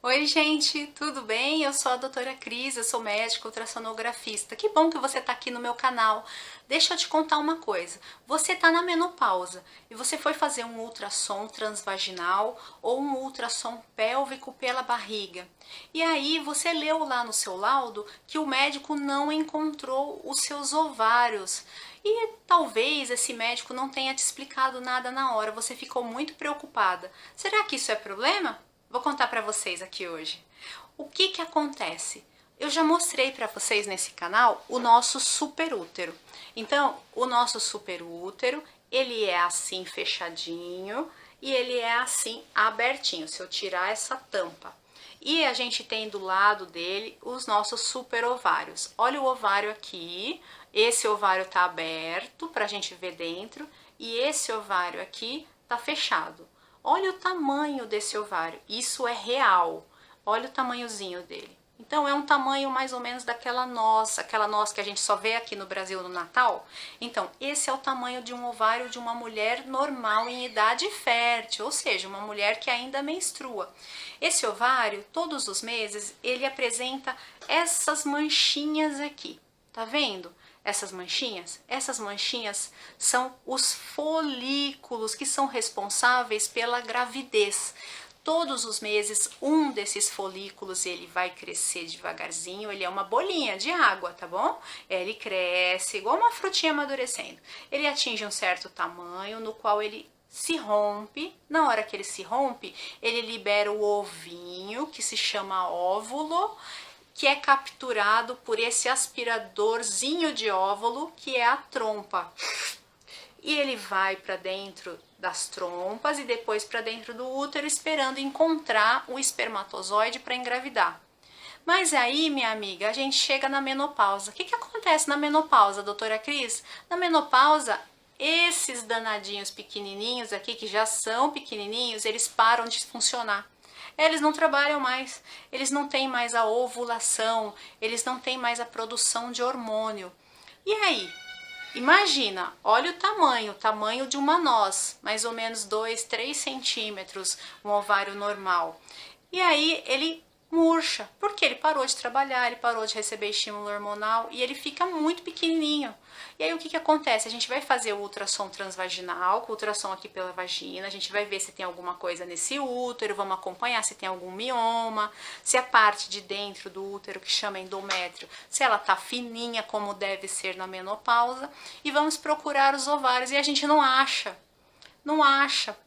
Oi, gente, tudo bem? Eu sou a doutora Cris, eu sou médica ultrassonografista. Que bom que você está aqui no meu canal. Deixa eu te contar uma coisa. Você está na menopausa e você foi fazer um ultrassom transvaginal ou um ultrassom pélvico pela barriga. E aí você leu lá no seu laudo que o médico não encontrou os seus ovários. E talvez esse médico não tenha te explicado nada na hora, você ficou muito preocupada. Será que isso é problema? Vou contar para vocês aqui hoje. O que acontece? Eu já mostrei para vocês nesse canal o nosso superútero. Então, o nosso superútero, ele é assim fechadinho e ele é assim abertinho, se eu tirar essa tampa. E a gente tem do lado dele os nossos super ovários. Olha o ovário aqui, esse ovário tá aberto para a gente ver dentro e esse ovário aqui tá fechado. Olha o tamanho desse ovário, isso é real. Olha o tamanhozinho dele. Então é um tamanho mais ou menos daquela noz que a gente só vê aqui no Brasil no Natal. Então, esse é o tamanho de um ovário de uma mulher normal em idade fértil, ou seja, uma mulher que ainda menstrua. Esse ovário, todos os meses, ele apresenta essas manchinhas aqui. Tá vendo? Essas manchinhas são os folículos que são responsáveis pela gravidez. Todos os meses, um desses folículos ele vai crescer devagarzinho, ele é uma bolinha de água, tá bom? Ele cresce igual uma frutinha amadurecendo. Ele atinge um certo tamanho no qual ele se rompe. Na hora que ele se rompe, ele libera o ovinho, que se chama óvulo, que é capturado por esse aspiradorzinho de óvulo, que é a trompa. E ele vai para dentro das trompas e depois para dentro do útero, esperando encontrar o espermatozoide para engravidar. Mas aí, minha amiga, a gente chega na menopausa. O que acontece na menopausa, doutora Cris? Na menopausa, esses danadinhos pequenininhos aqui, que já são pequenininhos, eles param de funcionar. Eles não trabalham mais, eles não têm mais a ovulação, eles não têm mais a produção de hormônio. E aí? Imagina, olha o tamanho de uma noz, mais ou menos 2, 3 centímetros, um ovário normal. E aí ele murcha, porque ele parou de trabalhar, ele parou de receber estímulo hormonal e ele fica muito pequenininho. E aí o que acontece? A gente vai fazer o ultrassom transvaginal, com o ultrassom aqui pela vagina, a gente vai ver se tem alguma coisa nesse útero, vamos acompanhar se tem algum mioma, se a parte de dentro do útero, que chama endométrio, se ela tá fininha como deve ser na menopausa, e vamos procurar os ovários e a gente não acha. Não acha.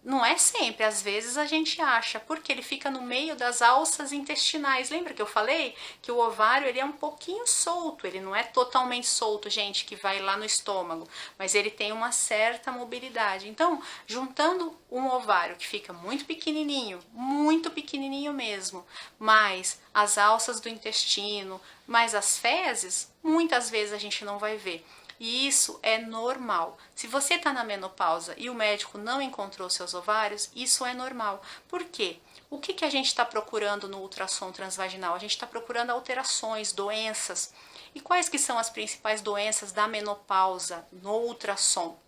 Não é sempre, às vezes a gente acha, porque ele fica no meio das alças intestinais. Lembra que eu falei que o ovário ele é um pouquinho solto, ele não é totalmente solto, gente, que vai lá no estômago, mas ele tem uma certa mobilidade. Então, juntando um ovário que fica muito pequenininho mesmo, mais as alças do intestino, mais as fezes, muitas vezes a gente não vai ver. E isso é normal. Se você está na menopausa e o médico não encontrou seus ovários, isso é normal. Por quê? O que a gente está procurando no ultrassom transvaginal? A gente está procurando alterações, doenças. E quais que são as principais doenças da menopausa no ultrassom?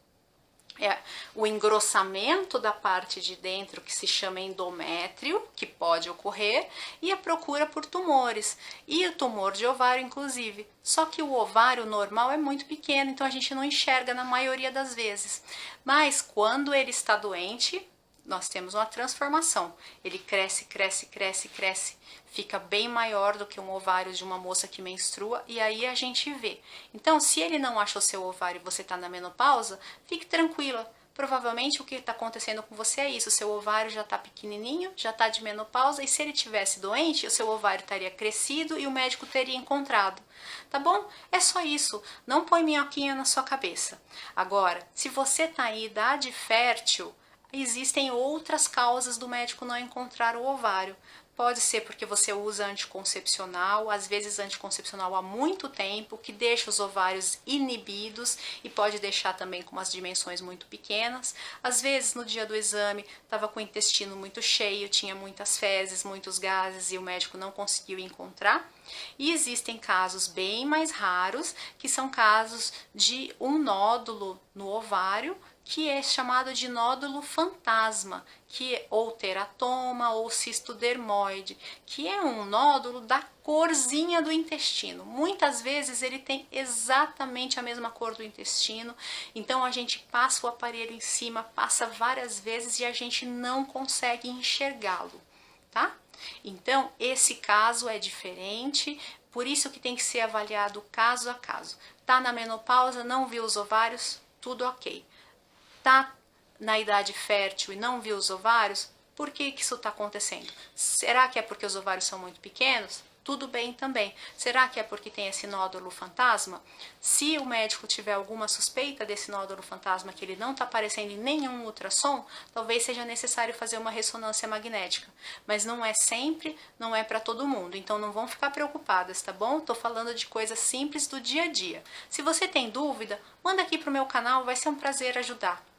É o engrossamento da parte de dentro, que se chama endométrio, que pode ocorrer, e a procura por tumores, e o tumor de ovário, inclusive. Só que o ovário normal é muito pequeno, então a gente não enxerga na maioria das vezes. Mas quando ele está doente, nós temos uma transformação. Ele cresce, fica bem maior do que um ovário de uma moça que menstrua e aí a gente vê. Então, se ele não achou seu ovário e você está na menopausa, fique tranquila. Provavelmente o que está acontecendo com você é isso, seu ovário já está pequenininho, já está de menopausa e se ele tivesse doente, o seu ovário estaria crescido e o médico teria encontrado. Tá bom? É só isso, não põe minhoquinha na sua cabeça. Agora, se você está em idade fértil, existem outras causas do médico não encontrar o ovário. Pode ser porque você usa anticoncepcional, às vezes anticoncepcional há muito tempo, que deixa os ovários inibidos e pode deixar também com umas dimensões muito pequenas. Às vezes no dia do exame estava com o intestino muito cheio, tinha muitas fezes, muitos gases e o médico não conseguiu encontrar. E existem casos bem mais raros, que são casos de um nódulo no ovário, que é chamado de nódulo fantasma, ou teratoma ou cisto dermoide, que é um nódulo da corzinha do intestino. Muitas vezes ele tem exatamente a mesma cor do intestino, então a gente passa o aparelho em cima, passa várias vezes e a gente não consegue enxergá-lo, tá? Então, esse caso é diferente, por isso que tem que ser avaliado caso a caso. Tá na menopausa, não viu os ovários, tudo ok. Tá na idade fértil e não viu os ovários, por que isso está acontecendo? Será que é porque os ovários são muito pequenos? Tudo bem também. Será que é porque tem esse nódulo fantasma? Se o médico tiver alguma suspeita desse nódulo fantasma que ele não está aparecendo em nenhum ultrassom, talvez seja necessário fazer uma ressonância magnética. Mas não é sempre, não é para todo mundo. Então não vão ficar preocupadas, tá bom? Estou falando de coisas simples do dia a dia. Se você tem dúvida, manda aqui para o meu canal, vai ser um prazer ajudar.